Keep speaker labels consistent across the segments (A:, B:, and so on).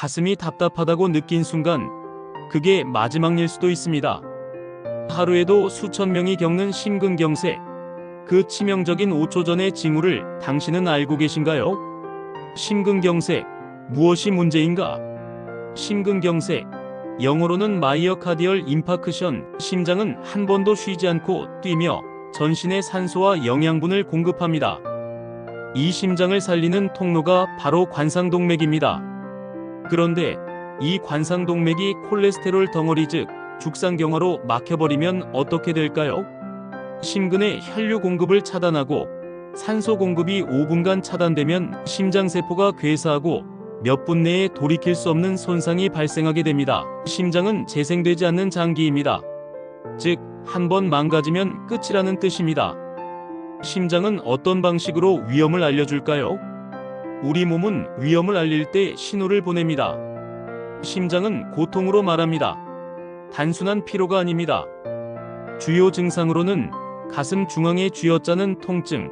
A: 가슴이 답답하다고 느낀 순간 그게 마지막일 수도 있습니다. 하루에도 수천 명이 겪는 심근경색, 그 치명적인 5초 전의 징후를 당신은 알고 계신가요? 심근경색, 무엇이 문제인가? 심근경색, 영어로는 마이어카디얼 임파크션, 심장은 한 번도 쉬지 않고 뛰며 전신에 산소와 영양분을 공급합니다. 이 심장을 살리는 통로가 바로 관상동맥입니다. 그런데 이 관상동맥이 콜레스테롤 덩어리 즉 죽상경화로 막혀버리면 어떻게 될까요? 심근의 혈류 공급을 차단하고 산소 공급이 5분간 차단되면 심장세포가 괴사하고 몇 분 내에 돌이킬 수 없는 손상이 발생하게 됩니다. 심장은 재생되지 않는 장기입니다. 즉, 한 번 망가지면 끝이라는 뜻입니다. 심장은 어떤 방식으로 위험을 알려줄까요? 우리 몸은 위험을 알릴 때 신호를 보냅니다. 심장은 고통으로 말합니다. 단순한 피로가 아닙니다. 주요 증상으로는 가슴 중앙에 쥐어짜는 통증,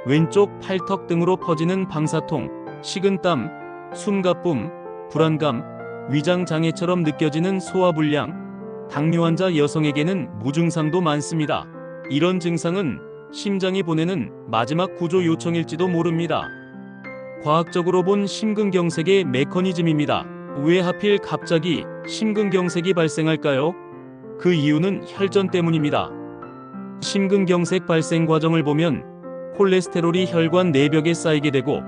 A: 왼쪽 팔턱 등으로 퍼지는 방사통, 식은땀, 숨가쁨, 불안감, 위장장애처럼 느껴지는 소화불량, 당뇨 환자 여성에게는 무증상도 많습니다. 이런 증상은 심장이 보내는 마지막 구조 요청일지도 모릅니다. 과학적으로 본 심근경색의 메커니즘입니다. 왜 하필 갑자기 심근경색이 발생할까요? 그 이유는 혈전 때문입니다. 심근경색 발생 과정을 보면 콜레스테롤이 혈관 내벽에 쌓이게 되고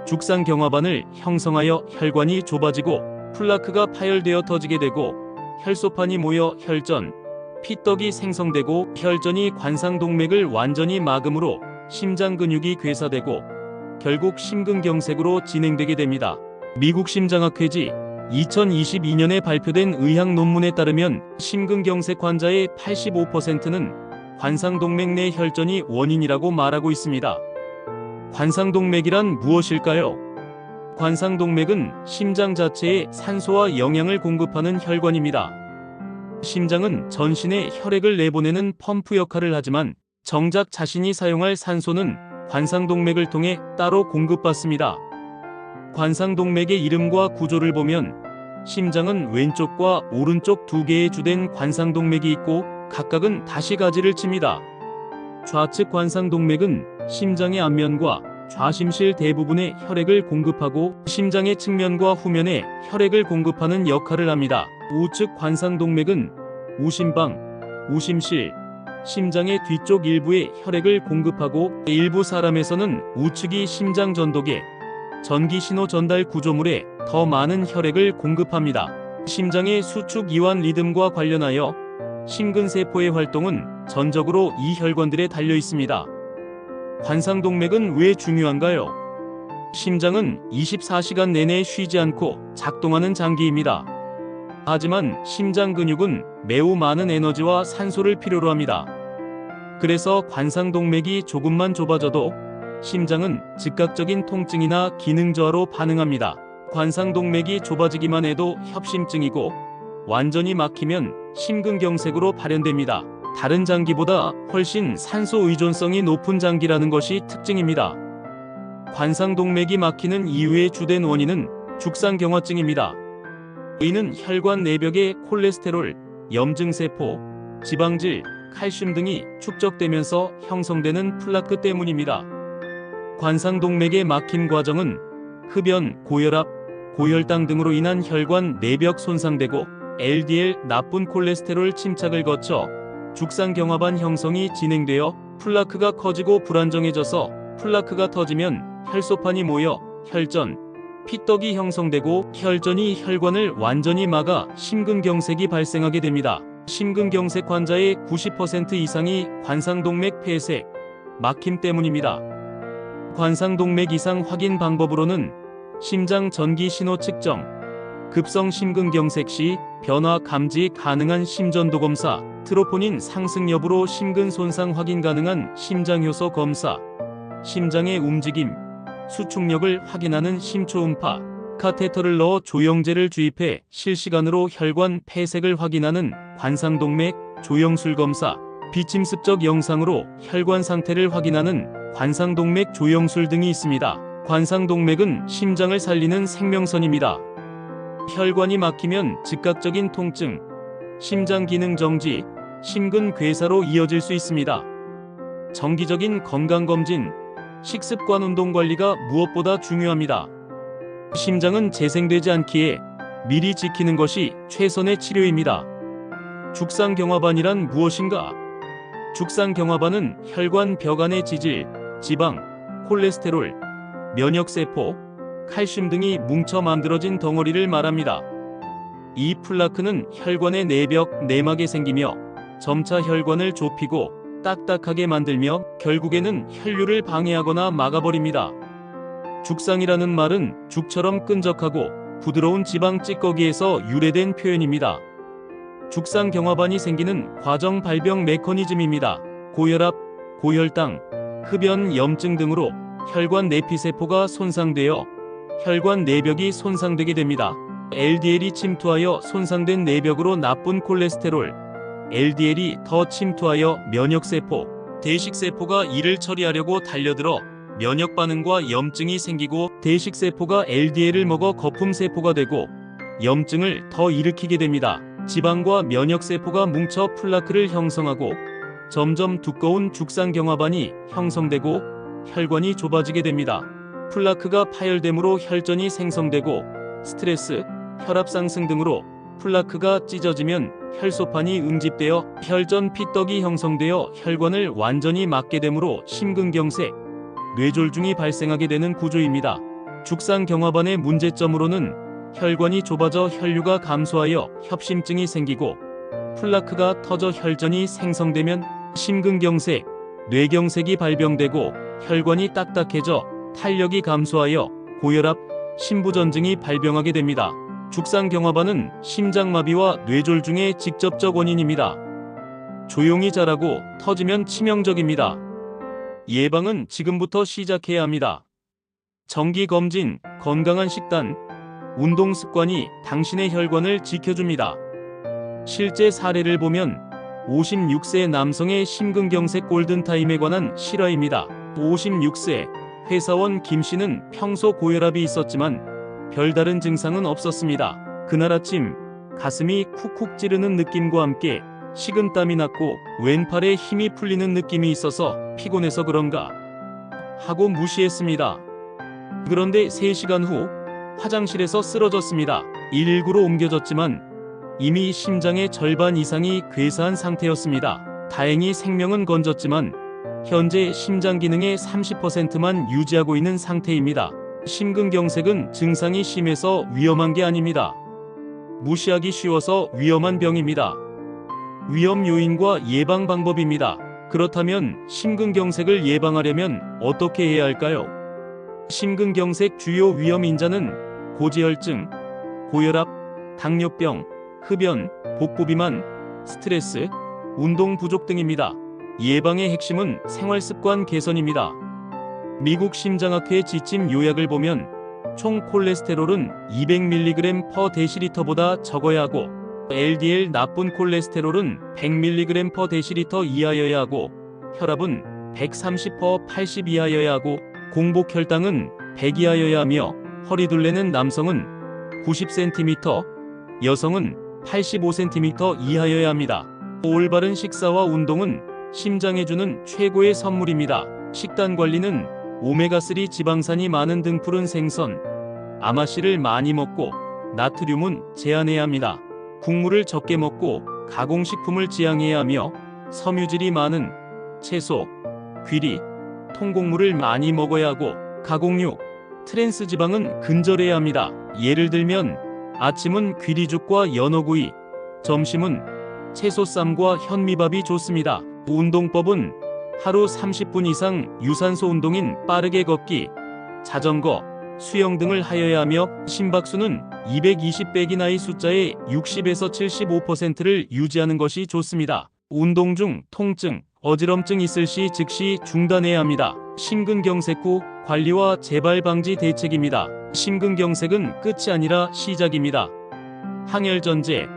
A: 죽상경화반을 형성하여 혈관이 좁아지고 플라크가 파열되어 터지게 되고 혈소판이 모여 혈전, 피떡이 생성되고 혈전이 관상동맥을 완전히 막음으로 심장 근육이 괴사되고 결국 심근경색으로 진행되게 됩니다. 미국 심장학회지 2022년에 발표된 의학 논문에 따르면 심근경색 환자의 85%는 관상동맥 내 혈전이 원인이라고 말하고 있습니다. 관상동맥이란 무엇일까요? 관상동맥은 심장 자체에 산소와 영양을 공급하는 혈관입니다. 심장은 전신에 혈액을 내보내는 펌프 역할을 하지만 정작 자신이 사용할 산소는 관상동맥을 통해 따로 공급받습니다. 관상동맥의 이름과 구조를 보면 심장은 왼쪽과 오른쪽 두 개의 주된 관상동맥이 있고 각각은 다시가지를 칩니다. 좌측 관상동맥은 심장의 앞면과 좌심실 대부분에 혈액을 공급하고 심장의 측면과 후면에 혈액을 공급하는 역할을 합니다. 우측 관상동맥은 우심방, 우심실, 심장의 뒤쪽 일부에 혈액을 공급하고 일부 사람에서는 우측이 심장 전도계, 전기 신호 전달 구조물에 더 많은 혈액을 공급합니다. 심장의 수축 이완 리듬과 관련하여 심근세포의 활동은 전적으로 이 혈관들에 달려 있습니다. 관상동맥은 왜 중요한가요? 심장은 24시간 내내 쉬지 않고 작동하는 장기입니다. 하지만 심장 근육은 매우 많은 에너지와 산소를 필요로 합니다. 그래서 관상동맥이 조금만 좁아져도 심장은 즉각적인 통증이나 기능 저하로 반응합니다. 관상동맥이 좁아지기만 해도 협심증이고 완전히 막히면 심근경색으로 발현됩니다. 다른 장기보다 훨씬 산소 의존성이 높은 장기라는 것이 특징입니다. 관상동맥이 막히는 이유의 주된 원인은 죽상경화증입니다. 이는 혈관 내벽에 콜레스테롤, 염증세포, 지방질, 칼슘 등이 축적되면서 형성되는 플라크 때문입니다. 관상동맥의 막힘 과정은 흡연, 고혈압, 고혈당 등으로 인한 혈관 내벽 손상되고 LDL 나쁜 콜레스테롤 침착을 거쳐 죽상경화반 형성이 진행되어 플라크가 커지고 불안정해져서 플라크가 터지면 혈소판이 모여 혈전, 피떡이 형성되고 혈전이 혈관을 완전히 막아 심근경색이 발생하게 됩니다. 심근경색 환자의 90% 이상이 관상동맥 폐색, 막힘 때문입니다. 관상동맥 이상 확인 방법으로는 심장 전기 신호 측정, 급성 심근경색 시 변화 감지 가능한 심전도 검사, 트로포닌 상승 여부로 심근 손상 확인 가능한 심장효소 검사, 심장의 움직임, 수축력을 확인하는 심초음파, 카테터를 넣어 조영제를 주입해 실시간으로 혈관 폐색을 확인하는 관상동맥 조영술 검사, 비침습적 영상으로 혈관 상태를 확인하는 관상동맥 조영술 등이 있습니다. 관상동맥은 심장을 살리는 생명선입니다. 혈관이 막히면 즉각적인 통증, 심장 기능 정지, 심근괴사로 이어질 수 있습니다. 정기적인 건강검진, 식습관 운동 관리가 무엇보다 중요합니다. 심장은 재생되지 않기에 미리 지키는 것이 최선의 치료입니다. 죽상경화반이란 무엇인가? 죽상경화반은 혈관 벽 안의 지질, 지방, 콜레스테롤, 면역세포, 칼슘 등이 뭉쳐 만들어진 덩어리를 말합니다. 이 플라크는 혈관의 내벽, 내막에 생기며 점차 혈관을 좁히고 딱딱하게 만들며 결국에는 혈류를 방해하거나 막아버립니다. 죽상이라는 말은 죽처럼 끈적하고 부드러운 지방 찌꺼기에서 유래된 표현입니다. 죽상경화반이 생기는 과정 발병 메커니즘입니다. 고혈압, 고혈당, 흡연, 염증 등으로 혈관 내피세포가 손상되어 혈관 내벽이 손상되게 됩니다. LDL이 침투하여 손상된 내벽으로 나쁜 콜레스테롤, LDL이 더 침투하여 면역세포, 대식세포가 이를 처리하려고 달려들어 면역반응과 염증이 생기고 대식세포가 LDL을 먹어 거품세포가 되고 염증을 더 일으키게 됩니다. 지방과 면역세포가 뭉쳐 플라크를 형성하고 점점 두꺼운 죽상경화반이 형성되고 혈관이 좁아지게 됩니다. 플라크가 파열됨으로 혈전이 생성되고 스트레스, 혈압 상승 등으로 플라크가 찢어지면 혈소판이 응집되어 혈전 피떡이 형성되어 혈관을 완전히 막게 되므로 심근경색, 뇌졸중이 발생하게 되는 구조입니다. 죽상경화반의 문제점으로는 혈관이 좁아져 혈류가 감소하여 협심증이 생기고 플라크가 터져 혈전이 생성되면 심근경색, 뇌경색이 발병되고 혈관이 딱딱해져 탄력이 감소하여 고혈압, 심부전증이 발병하게 됩니다. 죽상경화반은 심장마비와 뇌졸중의 직접적 원인입니다. 조용히 자라고 터지면 치명적입니다. 예방은 지금부터 시작해야 합니다. 정기검진, 건강한 식단, 운동 습관이 당신의 혈관을 지켜줍니다. 실제 사례를 보면 56세 남성의 심근경색 골든타임에 관한 실화입니다. 56세 회사원 김 씨는 평소 고혈압이 있었지만 별다른 증상은 없었습니다. 그날 아침 가슴이 쿡쿡 찌르는 느낌과 함께 식은땀이 났고 왼팔에 힘이 풀리는 느낌이 있어서 피곤해서 그런가 하고 무시했습니다. 그런데 3시간 후 화장실에서 쓰러졌습니다. 119로 옮겨졌지만 이미 심장의 절반 이상이 괴사한 상태였습니다. 다행히 생명은 건졌지만 현재 심장 기능의 30%만 유지하고 있는 상태입니다. 심근경색은 증상이 심해서 위험한 게 아닙니다. 무시하기 쉬워서 위험한 병입니다. 위험 요인과 예방 방법입니다. 그렇다면 심근경색을 예방하려면 어떻게 해야 할까요? 심근경색 주요 위험 인자는 고지혈증, 고혈압, 당뇨병, 흡연, 복부비만, 스트레스, 운동 부족 등입니다. 예방의 핵심은 생활습관 개선입니다. 미국 심장학회 지침 요약을 보면 총 콜레스테롤은 200mg/dl보다 적어야 하고 LDL 나쁜 콜레스테롤은 100mg/dl 이하여야 하고 혈압은 130/80 이하여야 하고 공복혈당은 100 이하여야 하며 허리둘레는 남성은 90cm, 여성은 85cm 이하여야 합니다. 올바른 식사와 운동은 심장에 주는 최고의 선물입니다. 식단 관리는 오메가3 지방산이 많은 등푸른 생선, 아마씨를 많이 먹고 나트륨은 제한해야 합니다. 국물을 적게 먹고 가공식품을 지양해야 하며 섬유질이 많은 채소, 귀리, 통곡물을 많이 먹어야 하고 가공육, 트랜스 지방은 근절해야 합니다. 예를 들면 아침은 귀리죽과 연어구이, 점심은 채소쌈과 현미밥이 좋습니다. 운동법은 하루 30분 이상 유산소 운동인 빠르게 걷기, 자전거, 수영 등을 하여야 하며 심박수는 220 빼기 나이 숫자의 60에서 75%를 유지하는 것이 좋습니다. 운동 중 통증, 어지럼증 있을 시 즉시 중단해야 합니다. 심근경색 후 관리와 재발 방지 대책입니다. 심근경색은 끝이 아니라 시작입니다. 항혈전제,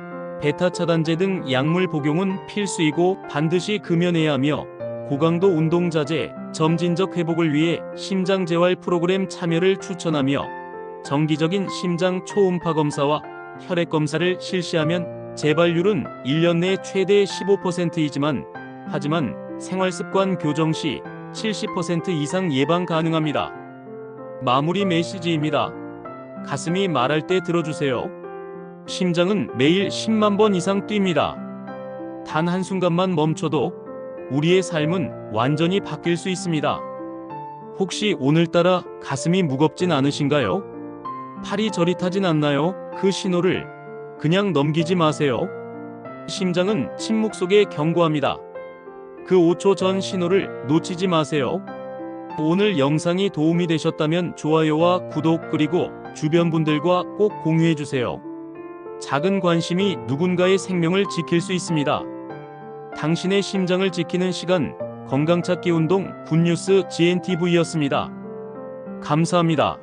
A: 베타 차단제 등 약물 복용은 필수이고 반드시 금연해야 하며 고강도 운동 자제, 점진적 회복을 위해 심장 재활 프로그램 참여를 추천하며 정기적인 심장 초음파 검사와 혈액 검사를 실시하면 재발률은 1년 내 최대 15%이지만 하지만 생활습관 교정 시 70% 이상 예방 가능합니다. 마무리 메시지입니다. 가슴이 말할 때 들어주세요. 심장은 매일 10만 번 이상 뜁니다. 단 한순간만 멈춰도 우리의 삶은 완전히 바뀔 수 있습니다. 혹시 오늘따라 가슴이 무겁진 않으신가요? 팔이 저릿하진 않나요? 그 신호를 그냥 넘기지 마세요. 심장은 침묵 속에 경고합니다. 그 5초 전 신호를 놓치지 마세요. 오늘 영상이 도움이 되셨다면 좋아요와 구독 그리고 주변 분들과 꼭 공유해주세요. 작은 관심이 누군가의 생명을 지킬 수 있습니다. 당신의 심장을 지키는 시간, 건강찾기 운동 굿뉴스 GNTV였습니다. 감사합니다.